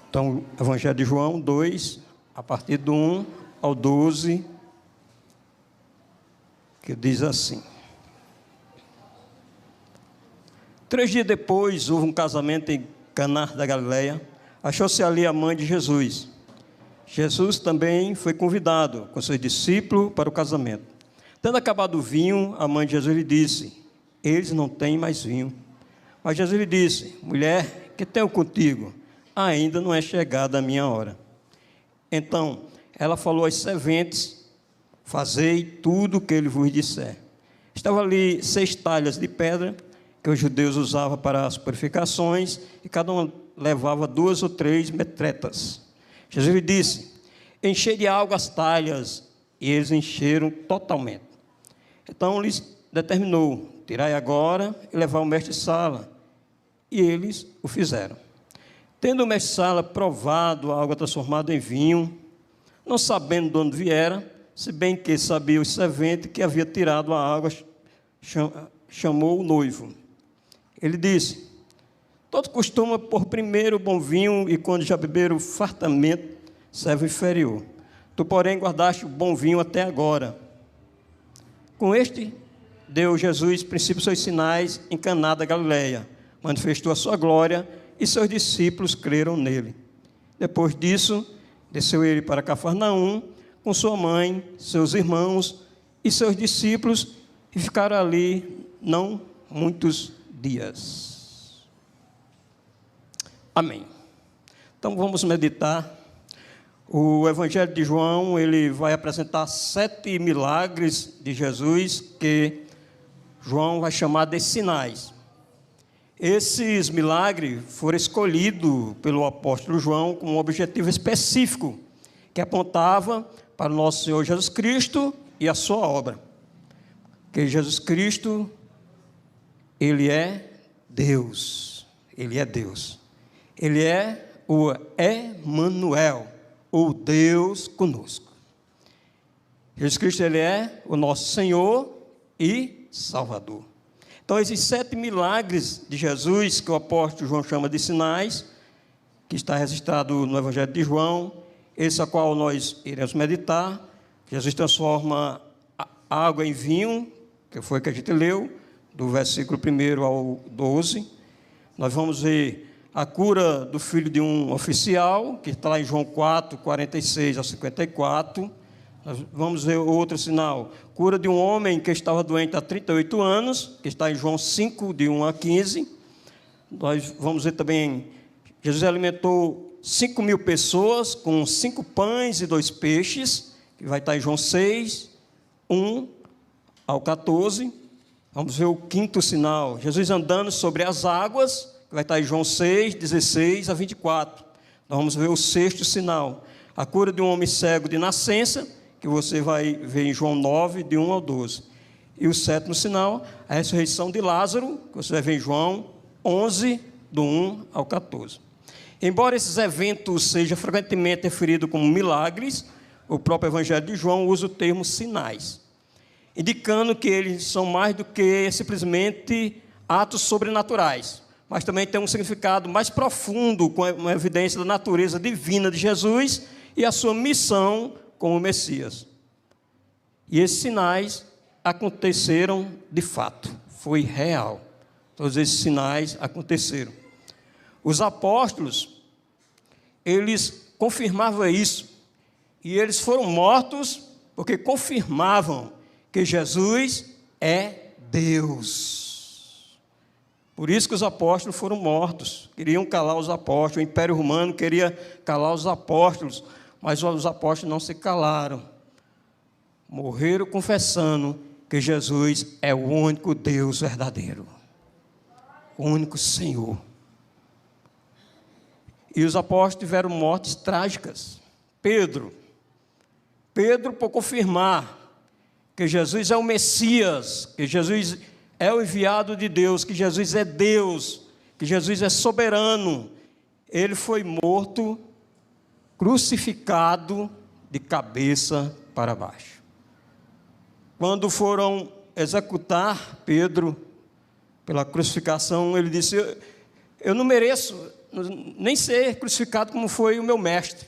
Então, Evangelho de João 2, a partir do 1 ao 12, que diz assim: 3 dias depois, houve um casamento em Caná da Galileia. Achou-se ali a mãe de Jesus. Jesus também foi convidado com seus discípulos para o casamento. Tendo acabado o vinho, a mãe de Jesus lhe disse: eles não têm mais vinho. Mas Jesus lhe disse: mulher, que tenho contigo? Ainda não é chegada a minha hora. Então, ela falou aos serventes: fazei tudo o que ele vos disser. Estava ali 6 talhas de pedra, que os judeus usavam para as purificações, e cada uma levava 2 ou 3 metretas. Jesus lhe disse: enchei de água as talhas, e eles encheram totalmente. Então lhes determinou: tirai agora e levai ao mestre-sala. E eles o fizeram. Tendo o mestre-sala provado a água transformada em vinho, não sabendo de onde viera, se bem que sabia o servente que havia tirado a água, chamou o noivo. Ele disse: todo costuma pôr primeiro o bom vinho, e quando já beberam fartamente, serve o inferior. Tu, porém, guardaste o bom vinho até agora. Com este, deu Jesus princípios seus sinais em Caná da Galileia, manifestou a sua glória, e seus discípulos creram nele. Depois disso, desceu ele para Cafarnaum, com sua mãe, seus irmãos e seus discípulos, e ficaram ali não muitos dias. Amém. Então vamos meditar. O Evangelho de João, ele vai apresentar 7 milagres de Jesus, que João vai chamar de sinais. Esses milagres foram escolhidos pelo apóstolo João com um objetivo específico, que apontava para o nosso Senhor Jesus Cristo e a sua obra. Que Jesus Cristo, Ele é Deus. Ele é Deus. Ele é o Emanuel, o Deus conosco. Jesus Cristo, Ele é o nosso Senhor e Salvador. Então, esses 7 milagres de Jesus, que o apóstolo João chama de sinais, que está registrado no Evangelho de João, esse a qual nós iremos meditar. Jesus transforma a água em vinho, que foi o que a gente leu, do versículo 1 ao 12. Nós vamos ver a cura do filho de um oficial, que está lá em João 4, 46 a 54. Nós vamos ver outro sinal, cura de um homem que estava doente há 38 anos, que está em João 5, de 1 a 15. Nós vamos ver também, Jesus alimentou 5.000 pessoas com 5 pães e 2 peixes, que vai estar em João 6, 1 ao 14. Vamos ver o 5º sinal, Jesus andando sobre as águas, que vai estar em João 6, 16 a 24. Nós vamos ver o 6º sinal, a cura de um homem cego de nascença, que você vai ver em João 9, de 1 ao 12. E o 7º sinal, a ressurreição de Lázaro, que você vai ver em João 11, do 1 ao 14. Embora esses eventos sejam frequentemente referidos como milagres, o próprio Evangelho de João usa o termo sinais, indicando que eles são mais do que simplesmente atos sobrenaturais, mas também tem um significado mais profundo, com uma evidência da natureza divina de Jesus e a sua missão como Messias. E esses sinais aconteceram de fato, foi real. Todos esses sinais aconteceram. Os apóstolos, eles confirmavam isso, e eles foram mortos porque confirmavam que Jesus é Deus. Por isso que os apóstolos foram mortos, queriam calar os apóstolos, o Império Romano queria calar os apóstolos, mas os apóstolos não se calaram, morreram confessando que Jesus é o único Deus verdadeiro, o único Senhor. E os apóstolos tiveram mortes trágicas. Pedro, por confirmar que Jesus é o Messias, que Jesus é o enviado de Deus, que Jesus é Deus, que Jesus é soberano, ele foi morto, crucificado de cabeça para baixo. Quando foram executar Pedro pela crucificação, ele disse: eu não mereço nem ser crucificado como foi o meu mestre.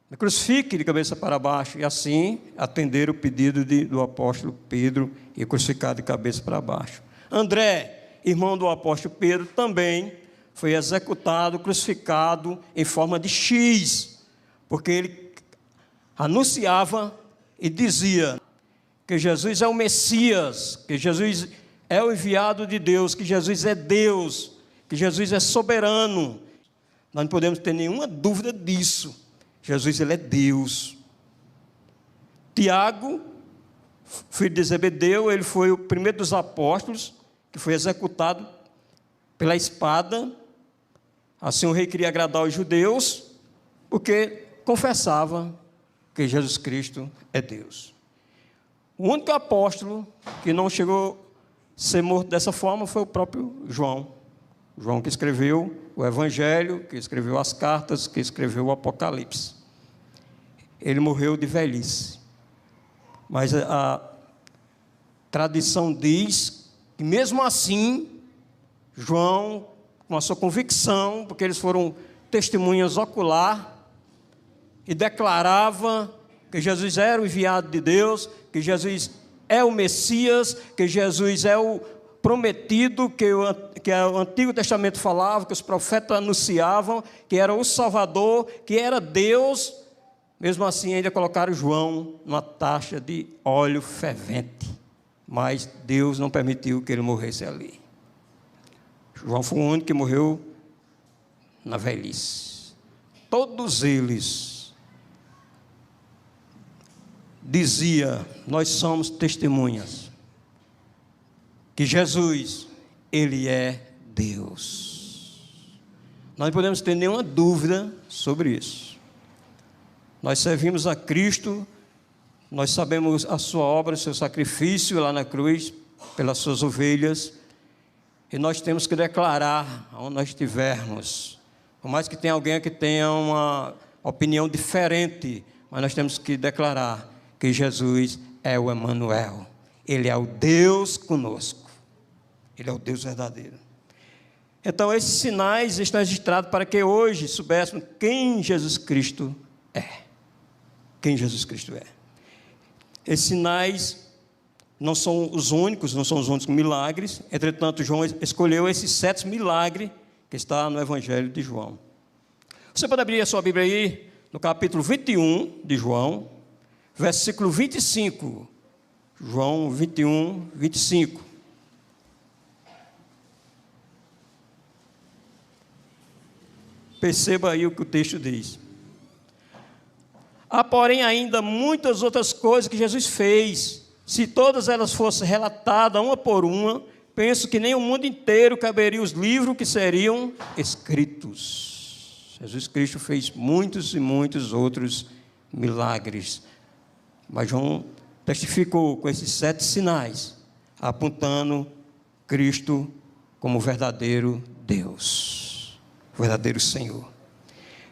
Me crucifique de cabeça para baixo. E assim atender o pedido do apóstolo Pedro e crucificado de cabeça para baixo. André, irmão do apóstolo Pedro, também foi executado, crucificado em forma de X, porque ele anunciava e dizia que Jesus é o Messias, que Jesus é o enviado de Deus, que Jesus é Deus, que Jesus é soberano. Nós não podemos ter nenhuma dúvida disso. Jesus, ele é Deus. Tiago, filho de Zebedeu, ele foi o primeiro dos apóstolos que foi executado pela espada. Assim o rei queria agradar os judeus, porque confessava que Jesus Cristo é Deus. O único apóstolo que não chegou a ser morto dessa forma foi o próprio João. João que escreveu o Evangelho, que escreveu as cartas, que escreveu o Apocalipse. Ele morreu de velhice. Mas a tradição diz que mesmo assim, João, com a sua convicção, porque eles foram testemunhas ocular, e declarava que Jesus era o enviado de Deus, que Jesus é o Messias, que Jesus é o prometido, que o Antigo Testamento falava, que os profetas anunciavam, que era o Salvador, que era Deus. Mesmo assim, ainda colocaram João numa taxa de óleo fervente, mas Deus não permitiu que ele morresse ali. João foi o único que morreu na velhice. Todos eles diziam: nós somos testemunhas que Jesus, ele é Deus. Nós não podemos ter nenhuma dúvida sobre isso. Nós servimos a Cristo, nós sabemos a sua obra, o seu sacrifício lá na cruz, pelas suas ovelhas, e nós temos que declarar, onde nós estivermos, por mais que tenha alguém que tenha uma opinião diferente, mas nós temos que declarar que Jesus é o Emanuel, ele é o Deus conosco, ele é o Deus verdadeiro. Então esses sinais estão registrados para que hoje soubéssemos quem Jesus Cristo é. Quem Jesus Cristo é. Esses sinais não são os únicos milagres, entretanto, João escolheu esses 7 milagres que está no Evangelho de João. Você pode abrir a sua Bíblia aí, no capítulo 21 de João, versículo 25. João 21, 25. Perceba aí o que o texto diz. Há, porém, ainda muitas outras coisas que Jesus fez. Se todas elas fossem relatadas uma por uma, penso que nem o mundo inteiro caberia os livros que seriam escritos. Jesus Cristo fez muitos e muitos outros milagres. Mas João testificou com esses 7 sinais, apontando Cristo como verdadeiro Deus, verdadeiro Senhor.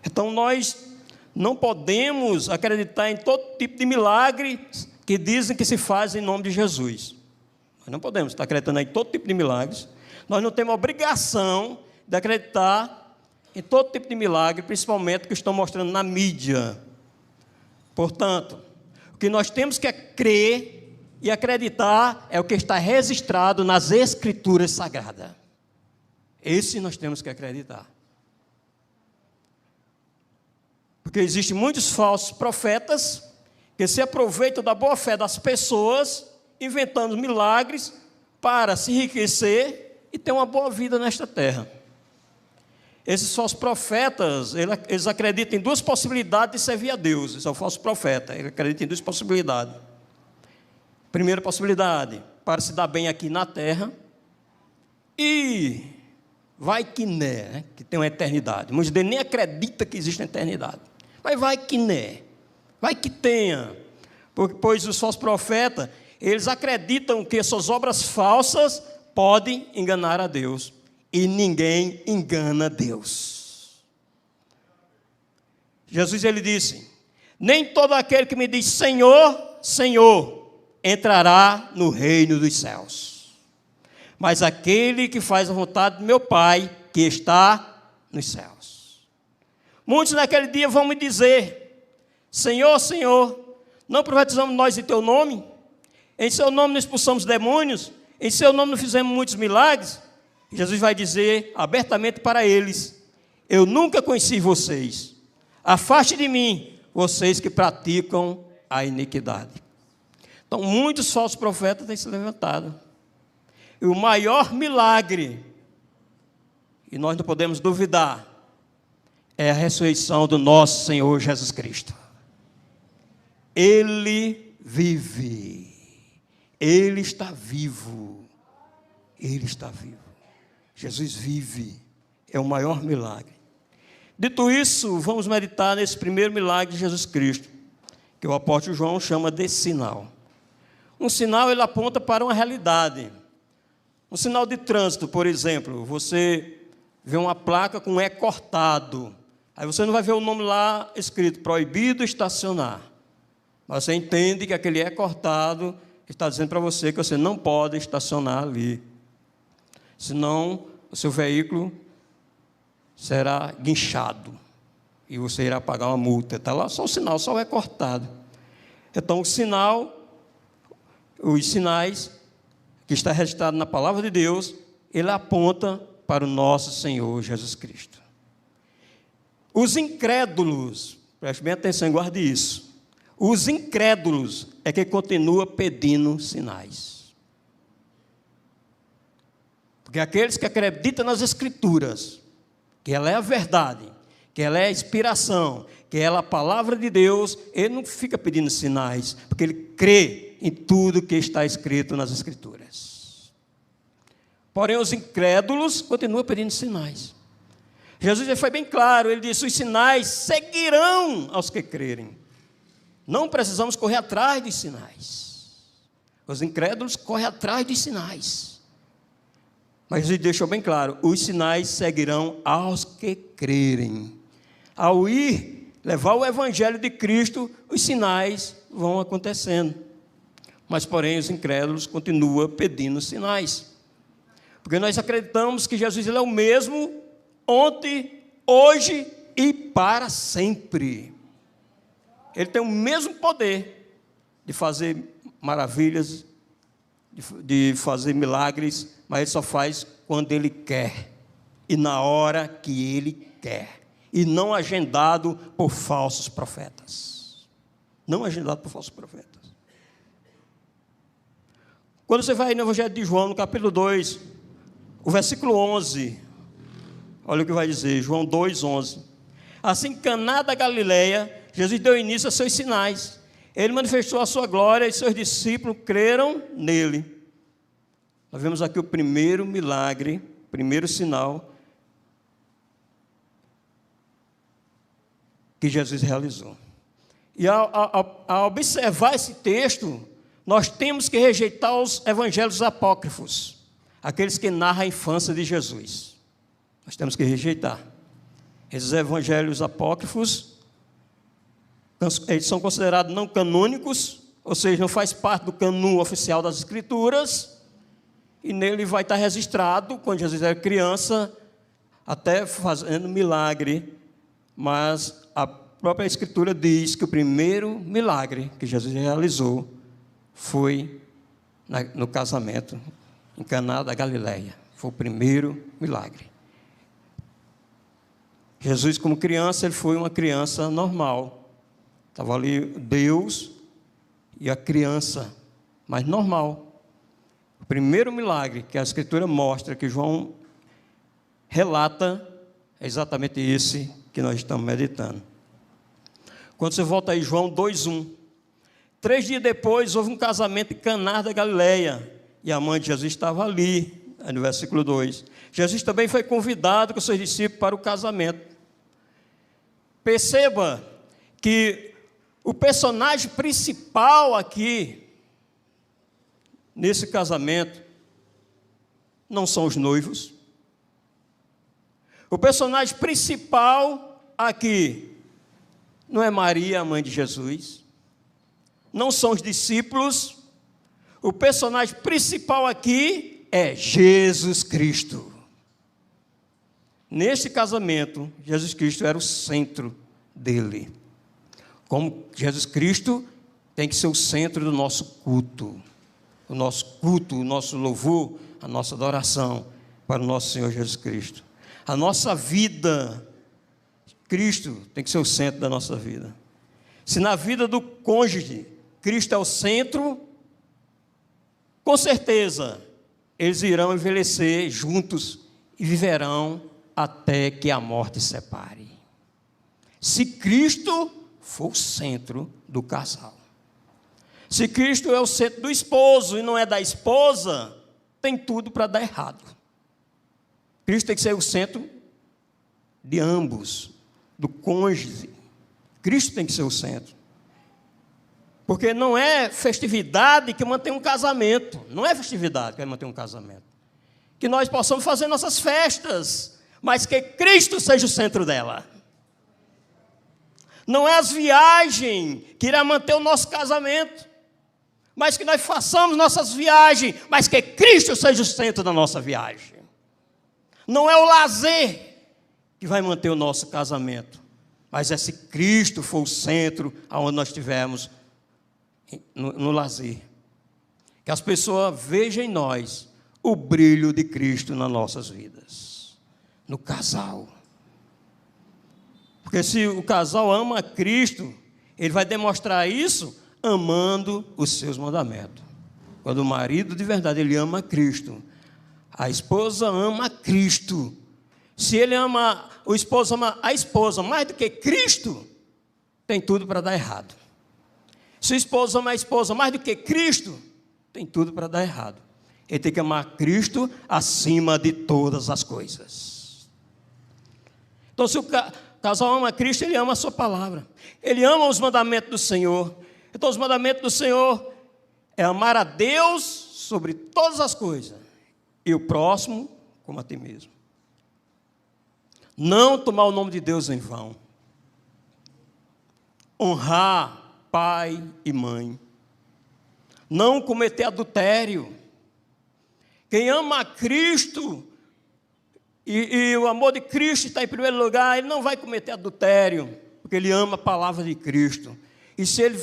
Então nós não podemos acreditar em todo tipo de milagre que dizem que se faz em nome de Jesus. Nós não podemos estar acreditando em todo tipo de milagres. Nós não temos obrigação de acreditar em todo tipo de milagre, principalmente que estão mostrando na mídia. Portanto, o que nós temos que crer e acreditar é o que está registrado nas Escrituras Sagradas. Esse nós temos que acreditar. Porque existem muitos falsos profetas que se aproveitam da boa fé das pessoas, inventando milagres para se enriquecer e ter uma boa vida nesta terra. Esses falsos profetas, eles acreditam em 2 possibilidades de servir a Deus. Esse é o falso profeta, ele acredita em 2 possibilidades. Primeira possibilidade, para se dar bem aqui na terra, e vai que né, que tem uma eternidade. Muitos deles nem acreditam que existe uma eternidade. Mas vai que né, vai que tenha. Pois os falsos profetas, eles acreditam que suas obras falsas podem enganar a Deus. E ninguém engana Deus. Jesus, ele disse: nem todo aquele que me diz Senhor, Senhor, entrará no reino dos céus, mas aquele que faz a vontade do meu Pai, que está nos céus. Muitos naquele dia vão me dizer: Senhor, Senhor, não profetizamos nós em teu nome? Em seu nome não expulsamos demônios? Em seu nome não fizemos muitos milagres? E Jesus vai dizer abertamente para eles: eu nunca conheci vocês. Afaste de mim, vocês que praticam a iniquidade. Então, muitos falsos profetas têm se levantado. E o maior milagre, e nós não podemos duvidar, é a ressurreição do nosso Senhor Jesus Cristo. Ele vive. Ele está vivo. Ele está vivo. Jesus vive. É o maior milagre. Dito isso, vamos meditar nesse primeiro milagre de Jesus Cristo, que o apóstolo João chama de sinal. Um sinal, ele aponta para uma realidade. Um sinal de trânsito, por exemplo, você vê uma placa com E cortado. Aí você não vai ver o nome lá escrito, proibido estacionar. Mas você entende que aquele E cortado está dizendo para você que você não pode estacionar ali. Senão, o seu veículo será guinchado e você irá pagar uma multa. Está lá só o sinal, só é cortado. Então, os sinais que está registrado na palavra de Deus, ele aponta para o nosso Senhor Jesus Cristo. Os incrédulos, preste bem atenção e guarde isso. Os incrédulos é que continua pedindo sinais. Porque aqueles que acreditam nas Escrituras, que ela é a verdade, que ela é a inspiração, que ela é a palavra de Deus, ele não fica pedindo sinais, porque ele crê em tudo que está escrito nas Escrituras. Porém, os incrédulos continuam pedindo sinais. Jesus foi bem claro, ele disse: os sinais seguirão aos que crerem. Não precisamos correr atrás dos sinais. Os incrédulos correm atrás dos sinais. Mas ele deixou bem claro: os sinais seguirão aos que crerem. Ao ir levar o evangelho de Cristo, os sinais vão acontecendo. Mas, porém, os incrédulos continuam pedindo sinais. Porque nós acreditamos que Jesus ele é o mesmo ontem, hoje e para sempre. Ele tem o mesmo poder de fazer maravilhas, de fazer milagres, mas ele só faz quando ele quer e na hora que ele quer, e não agendado por falsos profetas. Não agendado por falsos profetas. Quando você vai no Evangelho de João, no capítulo 2, o versículo 11, olha o que vai dizer, João 2, 11. Assim, em Caná da Galileia, Jesus deu início a seus sinais. Ele manifestou a sua glória e seus discípulos creram nele. Nós vemos aqui o primeiro milagre, primeiro sinal que Jesus realizou. E ao observar esse texto, nós temos que rejeitar os evangelhos apócrifos, aqueles que narram a infância de Jesus. Nós temos que rejeitar. Esses evangelhos apócrifos, eles são considerados não canônicos, ou seja, não faz parte do cânon oficial das Escrituras, e nele vai estar registrado, quando Jesus era criança, até fazendo milagre, mas a própria Escritura diz que o primeiro milagre que Jesus realizou foi no casamento em Caná da Galileia. Foi o primeiro milagre. Jesus, como criança, ele foi uma criança normal. Estava ali Deus e a criança, mas normal. O primeiro milagre que a Escritura mostra, que João relata, é exatamente esse que nós estamos meditando. Quando você volta aí, João 2:1. 3 dias depois, houve um casamento em Caná da Galileia, e a mãe de Jesus estava ali, no versículo 2. Jesus também foi convidado com seus discípulos para o casamento. Perceba que o personagem principal aqui, nesse casamento, não são os noivos. O personagem principal aqui não é Maria, a mãe de Jesus, não são os discípulos. O personagem principal aqui é Jesus Cristo. Neste casamento, Jesus Cristo era o centro dele. Como Jesus Cristo tem que ser o centro do nosso culto. O nosso louvor, a nossa adoração para o nosso Senhor Jesus Cristo. A nossa vida, Cristo tem que ser o centro da nossa vida. Se na vida do cônjuge, Cristo é o centro, com certeza, eles irão envelhecer juntos e viverão até que a morte separe. Se Cristo for o centro do casal. Se Cristo é o centro do esposo e não é da esposa, tem tudo para dar errado. Cristo tem que ser o centro de ambos, do cônjuge. Cristo tem que ser o centro. Porque não é festividade que mantém um casamento. Não é festividade que vai manter um casamento. Que nós possamos fazer nossas festas, mas que Cristo seja o centro dela. Não é as viagens que irá manter o nosso casamento, mas que nós façamos nossas viagens, mas que Cristo seja o centro da nossa viagem. Não é o lazer que vai manter o nosso casamento, mas é se Cristo for o centro aonde nós estivermos no lazer. Que as pessoas vejam em nós o brilho de Cristo nas nossas vidas, no casal. Porque se o casal ama a Cristo, ele vai demonstrar isso amando os seus mandamentos. Quando o marido de verdade ele ama a Cristo, a esposa ama a Cristo. Se ele ama, o esposo ama a esposa mais do que Cristo, tem tudo para dar errado. Se o esposo ama a esposa mais do que Cristo, tem tudo para dar errado. Ele tem que amar Cristo acima de todas as coisas. Então, se o casal ama Cristo, ele ama a sua palavra. Ele ama os mandamentos do Senhor. Então, os mandamentos do Senhor é amar a Deus sobre todas as coisas e o próximo como a ti mesmo. Não tomar o nome de Deus em vão. Honrar pai e mãe. Não cometer adultério. Quem ama a Cristo e o amor de Cristo está em primeiro lugar, ele não vai cometer adultério, porque ele ama a palavra de Cristo. E se ele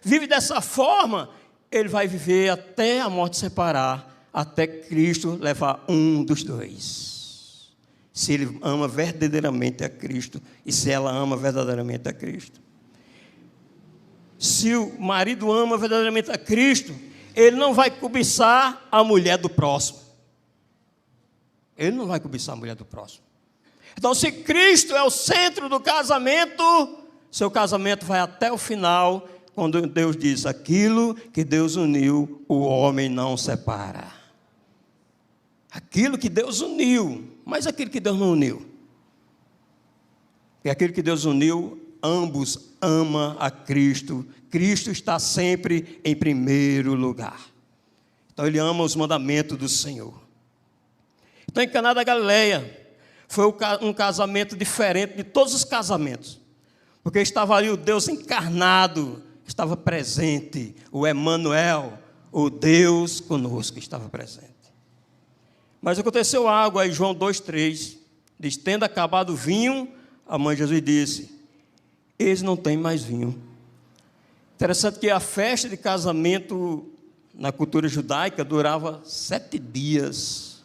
vive dessa forma, ele vai viver até a morte separar, até Cristo levar um dos dois. Se ele ama verdadeiramente a Cristo e se ela ama verdadeiramente a Cristo. Se o marido ama verdadeiramente a Cristo, ele não vai cobiçar a mulher do próximo. Ele não vai cobiçar a mulher do próximo. Então, se Cristo é o centro do casamento, seu casamento vai até o final, quando Deus diz: aquilo que Deus uniu, o homem não separa. Aquilo que Deus uniu, mas aquilo que Deus não uniu. E aquilo que Deus uniu, ambos amam a Cristo. Cristo está sempre em primeiro lugar. Então ele ama os mandamentos do Senhor. Então em Caná da Galileia foi um casamento diferente de todos os casamentos. Porque estava ali o Deus encarnado, estava presente. O Emanuel, o Deus conosco, estava presente. Mas aconteceu algo aí, João 2,3, diz: tendo acabado o vinho, a mãe de Jesus disse: eles não têm mais vinho. Interessante que a festa de casamento na cultura judaica durava 7 dias.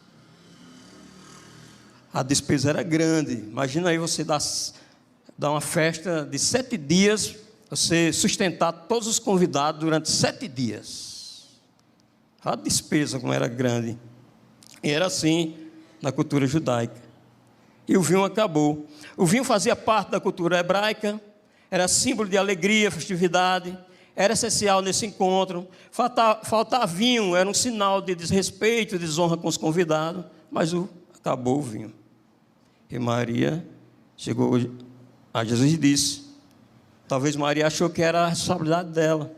A despesa era grande. Imagina aí você dar uma festa de 7 dias, você sustentar todos os convidados durante 7 dias. A despesa como era grande. E era assim na cultura judaica. E o vinho acabou. O vinho fazia parte da cultura hebraica, era símbolo de alegria, festividade, era essencial nesse encontro. Faltar vinho era um sinal de desrespeito, de desonra com os convidados, mas acabou o vinho. E Maria chegou a Jesus e disse, talvez Maria achou que era a responsabilidade dela.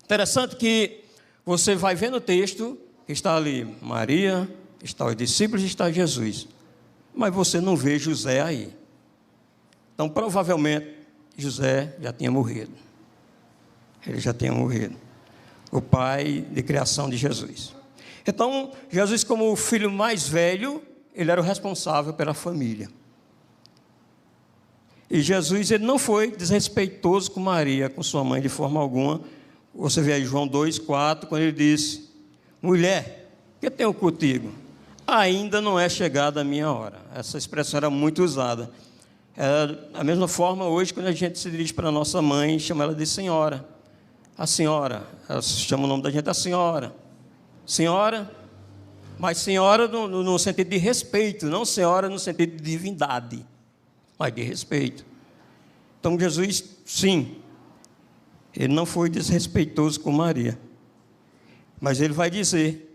Interessante que você vai ver no texto que está ali Maria, está os discípulos e está Jesus. Mas você não vê José aí. Então, provavelmente, José já tinha morrido. Ele já tinha morrido. O pai de criação de Jesus. Então, Jesus, como o filho mais velho, ele era o responsável pela família. E Jesus, ele não foi desrespeitoso com Maria, com sua mãe, de forma alguma. Você vê aí João 2,4, quando ele disse: mulher, que tenho contigo? Ainda não é chegada a minha hora. Essa expressão era muito usada. É da mesma forma hoje, quando a gente se dirige para a nossa mãe, chama ela de senhora. A senhora, ela chama o nome da gente a senhora. Senhora, mas senhora no sentido de respeito, não senhora no sentido de divindade, mas de respeito. Então Jesus, sim, ele não foi desrespeitoso com Maria, mas ele vai dizer: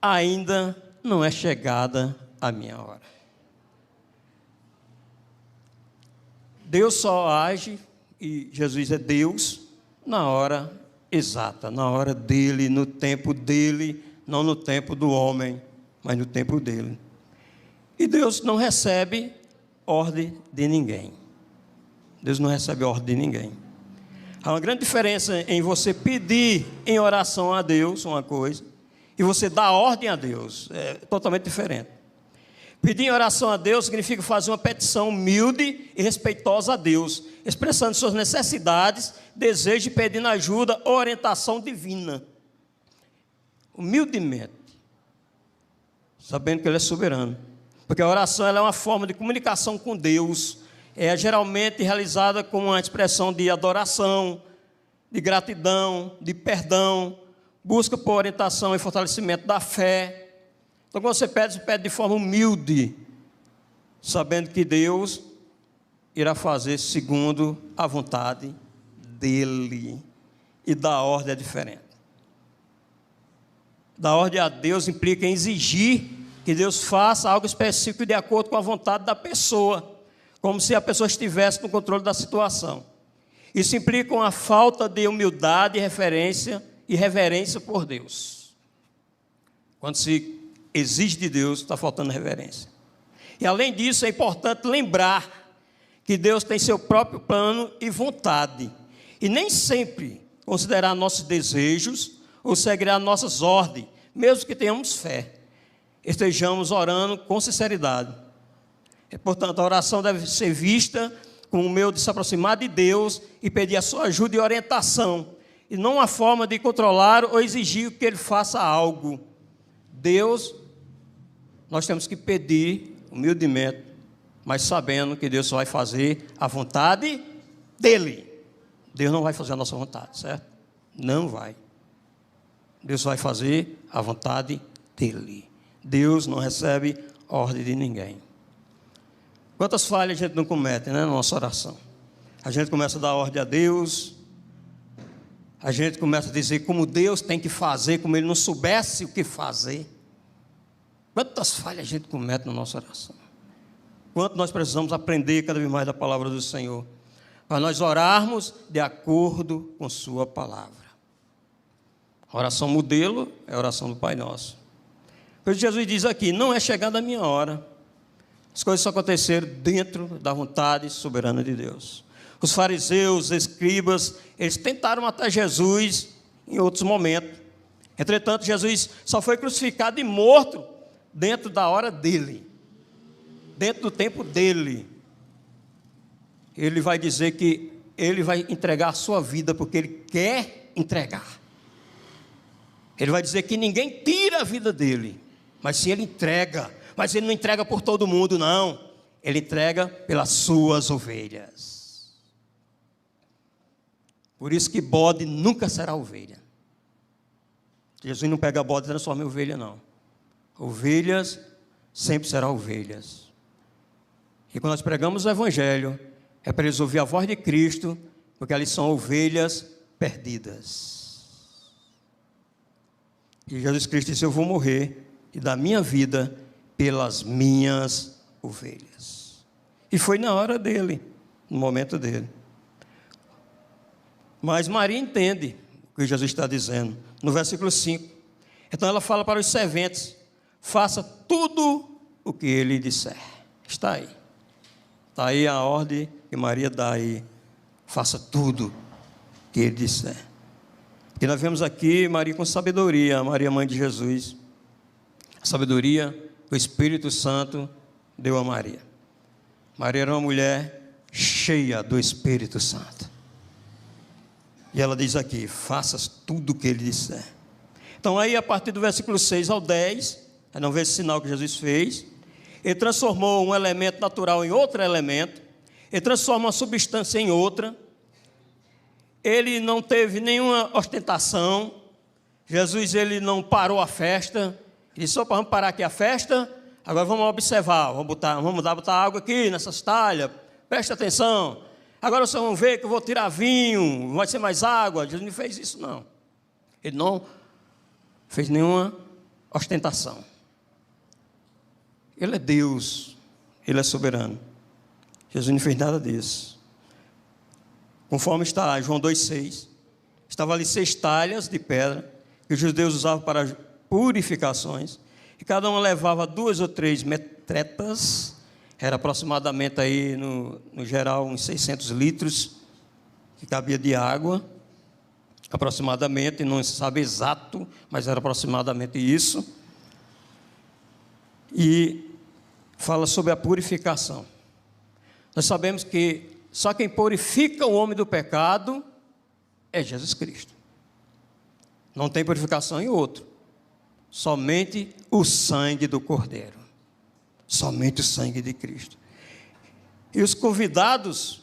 ainda não é chegada a minha hora. Deus só age, e Jesus é Deus, na hora exata, na hora dele, no tempo dele, não no tempo do homem, mas no tempo dele. E Deus não recebe ordem de ninguém. Deus não recebe ordem de ninguém. Há uma grande diferença em você pedir em oração a Deus uma coisa e você dar ordem a Deus. É totalmente diferente. Pedir em oração a Deus significa fazer uma petição humilde e respeitosa a Deus, expressando suas necessidades, desejos e pedindo ajuda ou orientação divina. Humildemente, sabendo que Ele é soberano. Porque a oração ela é uma forma de comunicação com Deus, é geralmente realizada com uma expressão de adoração, de gratidão, de perdão, busca por orientação e fortalecimento da fé. Então, quando você pede de forma humilde, sabendo que Deus irá fazer segundo a vontade dEle. E dar ordem é diferente. Dar ordem a Deus implica em exigir que Deus faça algo específico de acordo com a vontade da pessoa, como se a pessoa estivesse no controle da situação. Isso implica uma falta de humildade e reverência por Deus. Quando se exige de Deus, está faltando reverência. E além disso, é importante lembrar que Deus tem seu próprio plano e vontade, e nem sempre considerar nossos desejos ou seguirá nossas ordens, mesmo que tenhamos fé, estejamos orando com sinceridade. E, portanto, a oração deve ser vista como um meio de se aproximar de Deus e pedir a sua ajuda e orientação, e não uma forma de controlar ou exigir que Ele faça algo. Deus, nós temos que pedir humildemente, mas sabendo que Deus só vai fazer a vontade dEle. Deus não vai fazer a nossa vontade, certo? Não vai. Deus vai fazer a vontade dEle. Deus não recebe ordem de ninguém. Quantas falhas a gente não comete, né, na nossa oração? A gente começa a dar ordem a Deus, a gente começa a dizer como Deus tem que fazer, como Ele não soubesse o que fazer. Quantas falhas a gente comete na nossa oração? Quanto nós precisamos aprender cada vez mais da palavra do Senhor, para nós orarmos de acordo com sua palavra. A oração modelo é a oração do Pai Nosso. Por isso Jesus diz aqui: não é chegada a minha hora. As coisas só aconteceram dentro da vontade soberana de Deus. Os fariseus, os escribas, eles tentaram matar Jesus em outros momentos. Entretanto, Jesus só foi crucificado e morto dentro da hora dele, dentro do tempo dele. Ele vai dizer que ele vai entregar a sua vida porque ele quer entregar. Ele vai dizer que ninguém tira a vida dele, mas sim ele entrega. Mas ele não entrega por todo mundo, não. Ele entrega pelas suas ovelhas. Por isso que bode nunca será ovelha. Jesus não pega bode e transforma em ovelha, não. Ovelhas sempre serão ovelhas. E quando nós pregamos o Evangelho, é para eles ouvir a voz de Cristo, porque eles são ovelhas perdidas. E Jesus Cristo disse: eu vou morrer e dar minha vida pelas minhas ovelhas. E foi na hora dele, no momento dele. Mas Maria entende o que Jesus está dizendo, no versículo 5. Então ela fala para os serventes: faça tudo o que ele disser. Está aí. Está aí a ordem que Maria dá aí. Faça tudo o que ele disser. E nós vemos aqui Maria com sabedoria, Maria, mãe de Jesus. A sabedoria o Espírito Santo deu a Maria. Maria era uma mulher cheia do Espírito Santo. E ela diz aqui: faças tudo o que ele disser. Então aí, a partir do versículo 6 ao 10, não vê esse sinal que Jesus fez. Ele transformou um elemento natural em outro elemento. Ele transforma uma substância em outra. Ele não teve nenhuma ostentação. Jesus, ele não parou a festa. Ele disse: opa, vamos parar aqui a festa. Agora vamos observar. Vamos botar água aqui nessas talhas. Preste atenção. Agora vocês vão ver que eu vou tirar vinho. Vai ser mais água. Jesus não fez isso, não. Ele não fez nenhuma ostentação. Ele é Deus, Ele é soberano. Jesus não fez nada disso. Conforme está João 2,6, estavam ali 6 talhas de pedra, que os judeus usavam para purificações, e cada uma levava 2 ou 3 metretas, era aproximadamente aí, no geral, uns 600 litros, que cabia de água, aproximadamente, não se sabe exato, mas era aproximadamente isso. E fala sobre a purificação. Nós sabemos que só quem purifica o homem do pecado é Jesus Cristo. Não tem purificação em outro. Somente o sangue do Cordeiro. Somente o sangue de Cristo. E os convidados,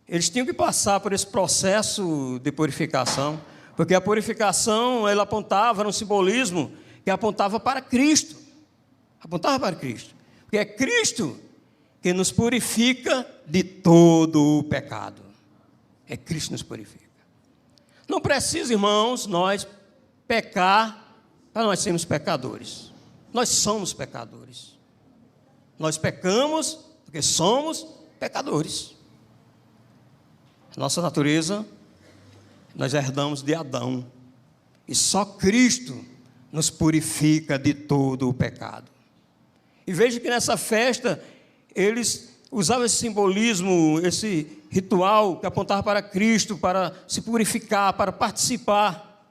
eles tinham que passar por esse processo de purificação, porque a purificação, ela apontava, era um simbolismo que apontava para Cristo. Apontava para Cristo. Porque é Cristo que nos purifica de todo o pecado. É Cristo que nos purifica. Não precisa, irmãos, nós pecar para nós sermos pecadores. Nós somos pecadores. Nós pecamos porque somos pecadores. Nossa natureza, nós herdamos de Adão. E só Cristo nos purifica de todo o pecado. E veja que nessa festa, eles usavam esse simbolismo, esse ritual que apontava para Cristo, para se purificar, para participar.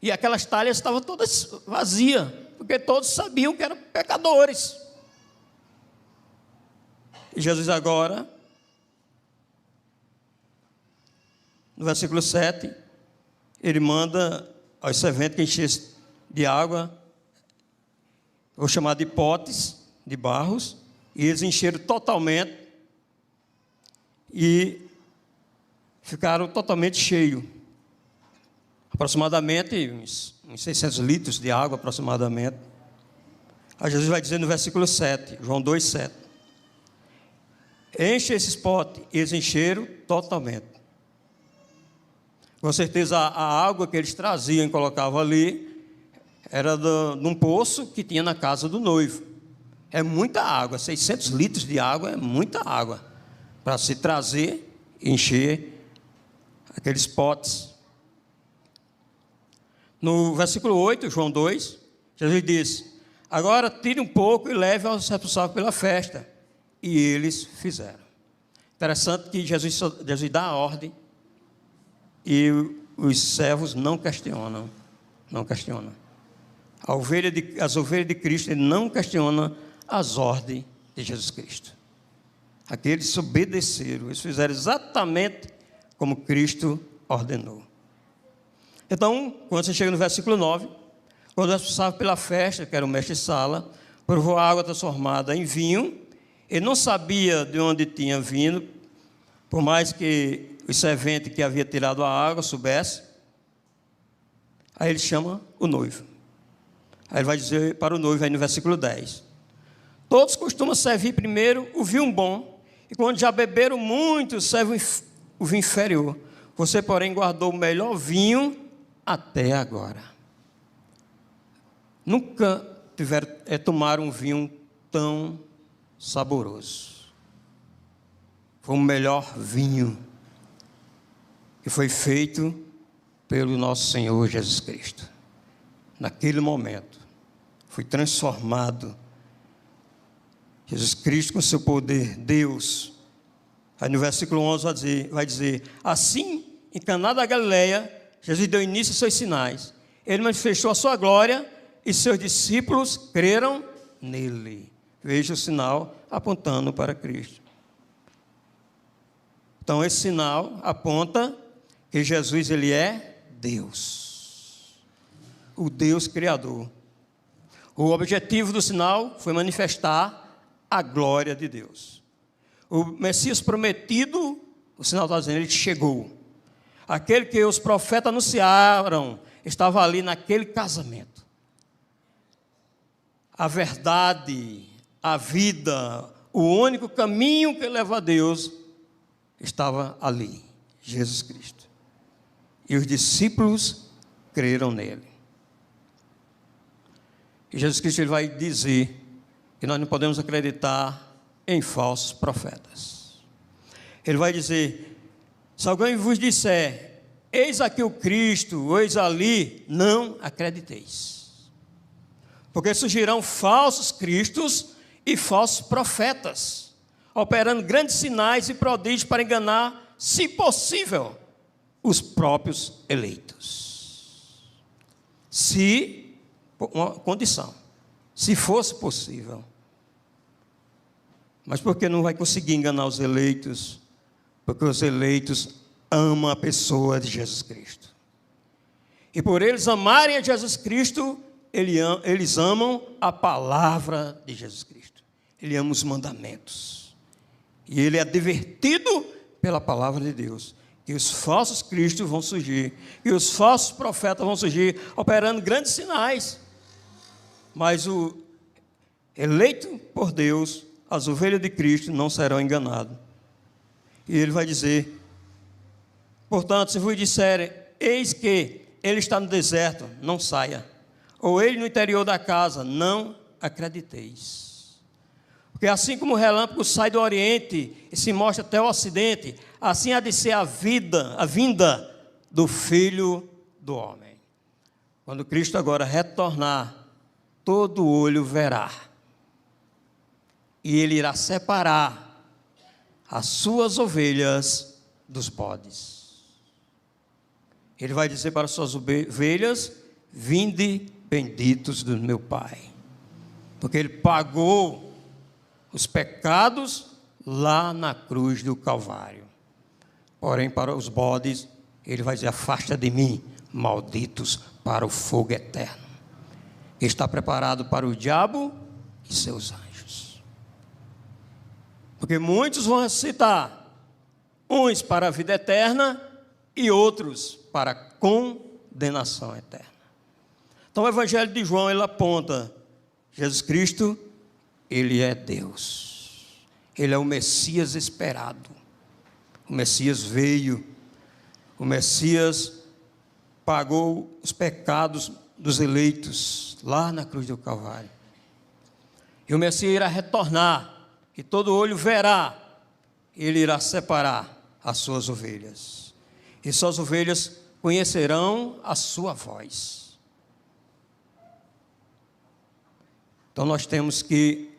E aquelas talhas estavam todas vazias, porque todos sabiam que eram pecadores. E Jesus agora, no versículo 7, ele manda aos serventes que enchessem de água, vou chamar de potes, de barros, e eles encheram totalmente e ficaram totalmente cheios. Aproximadamente uns 600 litros de água, aproximadamente. Aí Jesus vai dizer no versículo 7, João 2,7. Enche esses potes, e eles encheram totalmente. Com certeza a água que eles traziam e colocavam ali era de um poço que tinha na casa do noivo. É muita água, 600 litros de água é muita água para se trazer e encher aqueles potes. No versículo 8, João 2, Jesus disse: agora tire um pouco e leve aos responsáveis pela festa. E eles fizeram. Interessante que Jesus dá a ordem e os servos não questionam. Não questionam. As ovelhas de Cristo, ele não questiona as ordens de Jesus Cristo. Aqueles obedeceram, eles fizeram exatamente como Cristo ordenou. Então, quando você chega no versículo 9, quando o responsável pela festa, que era o mestre-sala, provou a água transformada em vinho, ele não sabia de onde tinha vindo, por mais que o servente que havia tirado a água soubesse. Aí ele chama o noivo. Aí ele vai dizer para o noivo, aí no versículo 10. Todos costumam servir primeiro o vinho bom, e quando já beberam muito, servem o vinho inferior. Você, porém, guardou o melhor vinho até agora. Nunca tomaram um vinho tão saboroso. Foi o melhor vinho que foi feito pelo nosso Senhor Jesus Cristo. Naquele momento, foi transformado. Jesus Cristo, com seu poder, Deus. Aí no versículo 11 vai dizer: assim, em Caná da Galileia, Jesus deu início aos seus sinais. Ele manifestou a sua glória e seus discípulos creram nele. Veja o sinal apontando para Cristo. Então, esse sinal aponta que Jesus, ele é Deus. O Deus Criador. O objetivo do sinal foi manifestar a glória de Deus. O Messias prometido, o sinal está dizendo, ele chegou. Aquele que os profetas anunciaram, estava ali naquele casamento. A verdade, a vida, o único caminho que leva a Deus estava ali, Jesus Cristo. E os discípulos creram nele. E Jesus Cristo, ele vai dizer que nós não podemos acreditar em falsos profetas. Ele vai dizer: se alguém vos disser, eis aqui o Cristo, eis ali, não acrediteis. Porque surgirão falsos cristos e falsos profetas, operando grandes sinais e prodígios para enganar, se possível, os próprios eleitos. Se, uma condição, se fosse possível. Mas por que não vai conseguir enganar os eleitos? Porque os eleitos amam a pessoa de Jesus Cristo. E por eles amarem a Jesus Cristo, eles amam a palavra de Jesus Cristo. Ele ama os mandamentos. E ele é advertido pela palavra de Deus que os falsos cristos vão surgir, que os falsos profetas vão surgir, operando grandes sinais. Mas o eleito por Deus, as ovelhas de Cristo, não serão enganadas. E ele vai dizer: portanto, se vos disserem, eis que ele está no deserto, não saia. Ou ele no interior da casa, não acrediteis. Porque assim como o relâmpago sai do Oriente e se mostra até o Ocidente, assim há de ser a vinda do Filho do Homem. Quando Cristo agora retornar, todo olho verá. E ele irá separar as suas ovelhas dos bodes. Ele vai dizer para as suas ovelhas: vinde benditos do meu Pai. Porque ele pagou os pecados lá na cruz do Calvário. Porém, para os bodes, ele vai dizer: afasta de mim, malditos, para o fogo eterno, que está preparado para o diabo e seus anjos. Porque muitos vão ressuscitar, uns para a vida eterna e outros para a condenação eterna. Então o Evangelho de João, ele aponta: Jesus Cristo, ele é Deus. Ele é o Messias esperado. O Messias veio. O Messias pagou os pecados dos eleitos lá na cruz do Calvário. E o Messias irá retornar, e todo olho verá. Ele irá separar as suas ovelhas. E suas ovelhas conhecerão a sua voz. Então nós temos que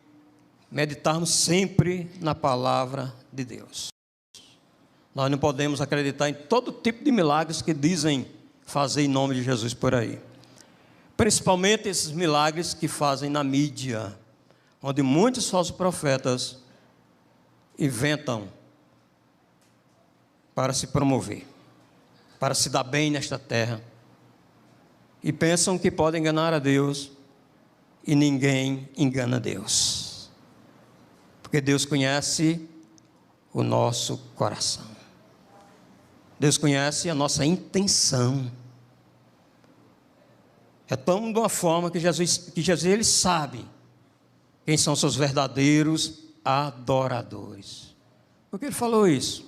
meditarmos sempre na palavra de Deus. Nós não podemos acreditar em todo tipo de milagres que dizem fazer em nome de Jesus por aí. Principalmente esses milagres que fazem na mídia, onde muitos falsos profetas inventam para se promover, para se dar bem nesta terra, e pensam que podem enganar a Deus, e ninguém engana Deus. Porque Deus conhece o nosso coração. Deus conhece a nossa intenção. É tão de uma forma que Jesus ele sabe quem são seus verdadeiros adoradores. Por que ele falou isso?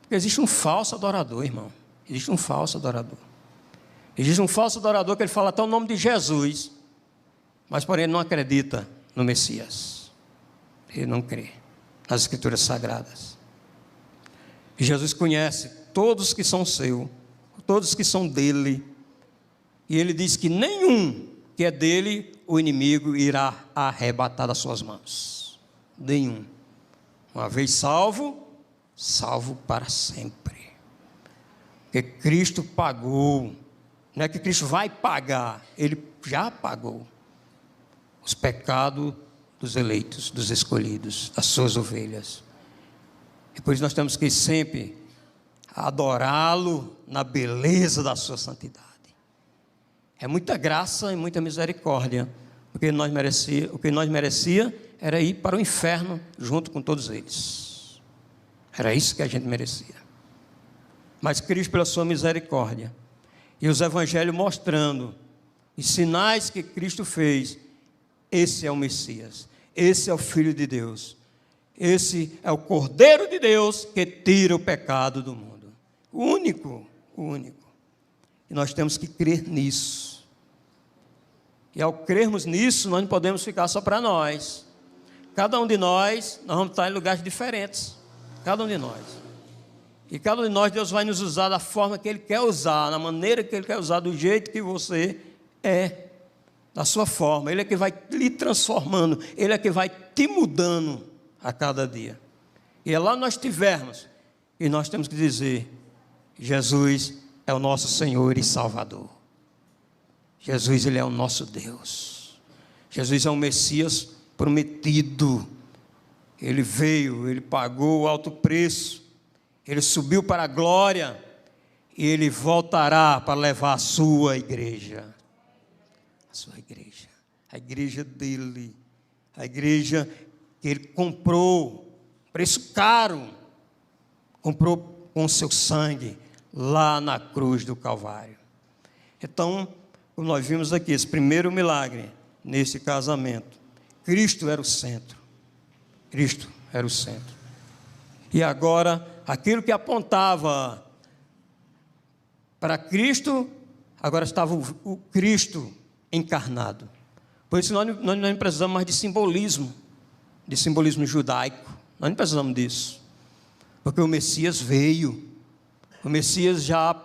Porque existe um falso adorador, irmão. Existe um falso adorador. Existe um falso adorador que ele fala até o nome de Jesus, mas porém ele não acredita no Messias. Ele não crê nas Escrituras Sagradas. E Jesus conhece todos que são seu, todos que são dele. E ele diz que nenhum que é dele, o inimigo irá arrebatar das suas mãos. Nenhum. Uma vez salvo, salvo para sempre. Porque Cristo pagou. Não é que Cristo vai pagar, ele já pagou. os pecados dos eleitos, dos escolhidos, das suas ovelhas. E por isso nós temos que sempre adorá-lo na beleza da sua santidade. É muita graça e muita misericórdia. O que nós merecia era ir para o inferno junto com todos eles. Era isso que a gente merecia. Mas Cristo, pela sua misericórdia, e os evangelhos mostrando os sinais que Cristo fez, esse é o Messias, esse é o Filho de Deus, esse é o Cordeiro de Deus que tira o pecado do mundo. O único. E nós temos que crer nisso. E ao crermos nisso, nós não podemos ficar só para nós. Cada um de nós vamos estar em lugares diferentes. Cada um de nós. E cada um de nós, Deus vai nos usar da forma que Ele quer usar, na maneira que Ele quer usar, do jeito que você é, da sua forma. Ele é que vai lhe transformando, Ele é que vai te mudando a cada dia. E é lá nós estivermos, e nós temos que dizer: Jesus é o nosso Senhor e Salvador. Jesus, Ele é o nosso Deus. Jesus é o Messias prometido. Ele veio, Ele pagou o alto preço, Ele subiu para a glória, e Ele voltará para levar a sua igreja. A sua igreja. A igreja dEle. A igreja que Ele comprou, preço caro, comprou com o seu sangue, lá na cruz do Calvário. Então, como nós vimos aqui, esse primeiro milagre, nesse casamento, Cristo era o centro. Cristo era o centro. E agora, aquilo que apontava para Cristo, agora estava o Cristo encarnado. Por isso nós não precisamos mais de simbolismo judaico. Nós não precisamos disso. Porque o Messias veio. O Messias já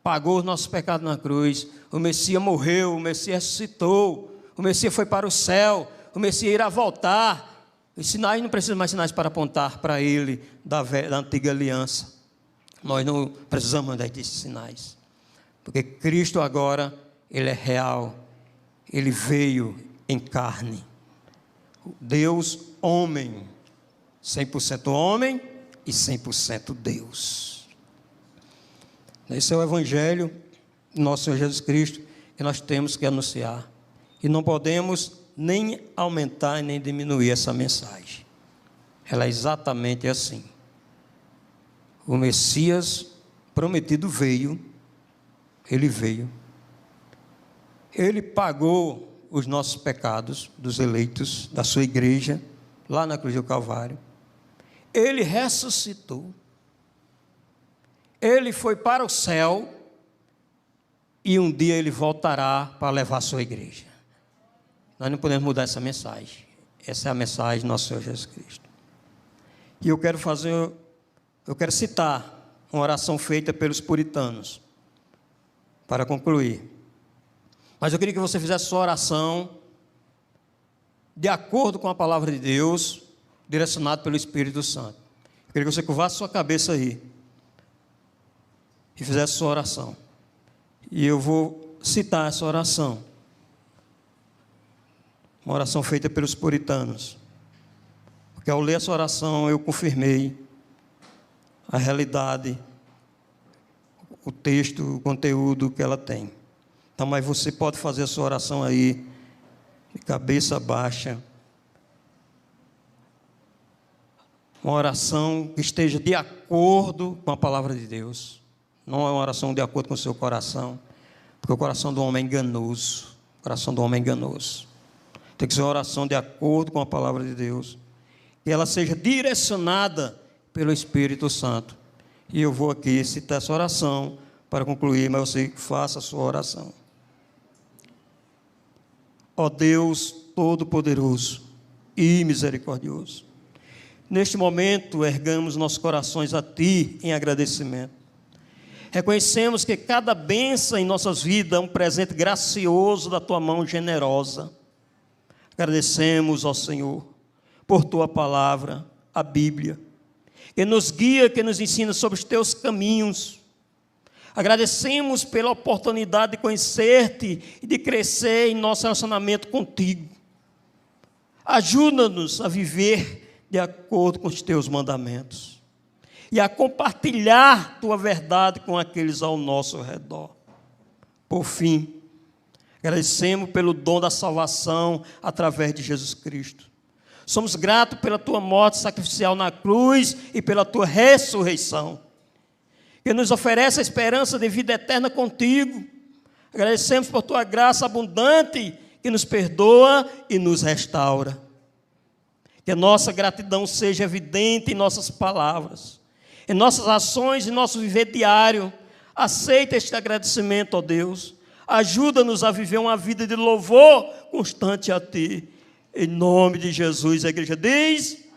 pagou os nossos pecados na cruz. O Messias morreu, o Messias ressuscitou. O Messias foi para o céu. O Messias irá voltar. Os sinais, não precisam mais sinais para apontar para Ele da antiga aliança. Nós não precisamos mais desses sinais. Porque Cristo agora, Ele é real. Ele veio em carne. Deus homem. 100% homem e 100% Deus. Esse é o Evangelho do nosso Senhor Jesus Cristo que nós temos que anunciar. E não podemos nem aumentar nem diminuir essa mensagem. Ela é exatamente assim. O Messias prometido veio. Ele veio. Ele pagou os nossos pecados, dos eleitos, da sua igreja, lá na cruz do Calvário. Ele ressuscitou. Ele foi para o céu. E um dia ele voltará para levar a sua igreja. Nós não podemos mudar essa mensagem. Essa é a mensagem do nosso Senhor Jesus Cristo. E eu quero citar uma oração feita pelos puritanos, para concluir. Mas eu queria que você fizesse sua oração de acordo com a palavra de Deus, direcionado pelo Espírito Santo. Eu queria que você curvasse sua cabeça aí e fizesse sua oração. E eu vou citar essa oração. Uma oração feita pelos puritanos. Porque ao ler essa oração eu confirmei a realidade, o texto, o conteúdo que ela tem. Então, mas você pode fazer a sua oração aí, de cabeça baixa. Uma oração que esteja de acordo com a palavra de Deus. Não é uma oração de acordo com o seu coração, porque o coração do homem é enganoso. O coração do homem é enganoso. Tem que ser uma oração de acordo com a palavra de Deus. Que ela seja direcionada pelo Espírito Santo. E eu vou aqui citar essa oração para concluir, mas você faça a sua oração. Ó Deus Todo-Poderoso e Misericordioso, neste momento ergamos nossos corações a Ti em agradecimento. Reconhecemos que cada bênção em nossas vidas é um presente gracioso da Tua mão generosa. Agradecemos, ó Senhor, por Tua palavra, a Bíblia, que nos guia, que nos ensina sobre os Teus caminhos. Agradecemos pela oportunidade de conhecer-te e de crescer em nosso relacionamento contigo. Ajuda-nos a viver de acordo com os teus mandamentos e a compartilhar tua verdade com aqueles ao nosso redor. Por fim, agradecemos pelo dom da salvação através de Jesus Cristo. Somos gratos pela tua morte sacrificial na cruz e pela tua ressurreição, que nos oferece a esperança de vida eterna contigo. Agradecemos por tua graça abundante, que nos perdoa e nos restaura. Que a nossa gratidão seja evidente em nossas palavras, em nossas ações e nosso viver diário. Aceita este agradecimento, ó Deus. Ajuda-nos a viver uma vida de louvor constante a Ti. Em nome de Jesus, a igreja diz...